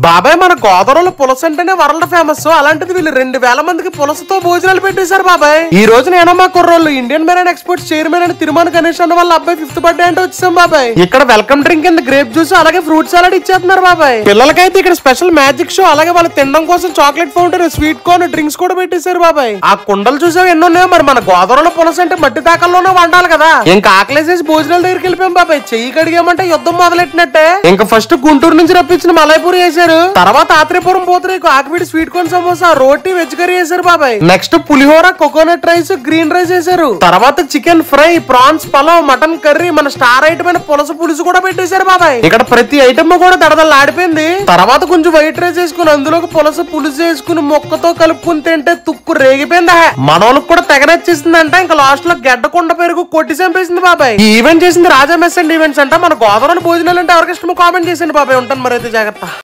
బాబాయ్ మన గోదావరిలో పులస అంటేనే వరల్డ్ ఫేమస్. అలాంటిది వీళ్ళు 2000 మందికి పులసతో భోజనాలు పెట్టేశారు బాబాయ్. ఈ రోజు నేను మా కుర్రోళ్ళు ఇండియన్ మెరైన్ ఎక్స్పోర్ట్స్ చైర్మన్ అని తిరుమల గణేష్ అన్న వాళ్ళ అబ్బాయి 5th బర్త్డే అంటే వచ్చాం బాబాయ్. ఇక్కడ వెల్కమ్ డ్రింక్ కింద గ్రేప్ జ్యూస్ అలాగే ఫ్రూట్ సలాడ్ ఇచ్చేస్తున్నారు బాబాయ్. పిల్లలకైతే ఇక్కడ స్పెషల్ మ్యాజిక్ షో అలాగే వాళ్ళు తినడం కోసం chocolate fountain sweet corn drinks కూడా పెట్టేశారు బాబాయ్. ఆ కుండలు చూసావు ఎన్నో ఉన్నాయో. మరి మన గోదావరిలో పులస అంటే మట్టి దాకల్లోనే వండాలి కదా. ఇంకా ఆకలేసేసి భోజనాల దగ్గరికి వెళ్ళిపోయాం బాబాయ్. చెయ్యి కడిగామంటే యుద్ధం మొదలెట్టినట్టే. ఇంకా ఫస్ట్ గుంటూరు నుంచి రప్పించిన మలైపూరి వేసారు. తర్వాత ఆత్రేయపురం పోతరేకు ఆకివీడి స్వీట్ కార్న్ సమోసా రోటీ వెజ్ కర్రీ వేసారు బాబాయ్. నెక్స్ట్ పులిహోర కోకోనట్ రైస్ గ్రీన్ రైస్ వేసారు. తర్వాత chicken fry prawns pulao mutton curry మన స్టార్ ఐటమ్ అయిన పులస పులుసు కూడా పెట్టేశారు బాబాయ్. ఇక్కడ ప్రతి ఐటమ్ కూడా దడదలాడిపోయింది. తర్వాత కొంచెం వైట్ రైస్ వేసుకుని అందులోకి పులస పులుసు వేసుకుని మొక్కతో కలుపుకుని తింటే తుక్కు రేగిపోయిందా. మనోళ్ళకి కూడా తెగనచ్చేసిందంట. ఇంకా లాస్ట్ లో గడ్డ కొండ పెరుగు కొట్టి చంపేసింది బాబాయ్. ఈ ఈవెంట్ చేసింది రాజా మెస్ అండ్ ఈవెంట్స్ అంట. మన గోదావరి భోజనాలు అంటే ఎవరికి ఇష్టమో కామెంట్ చేసింది బాబాయ్. ఉంటాను మరి అయితే జాగ్రత్త.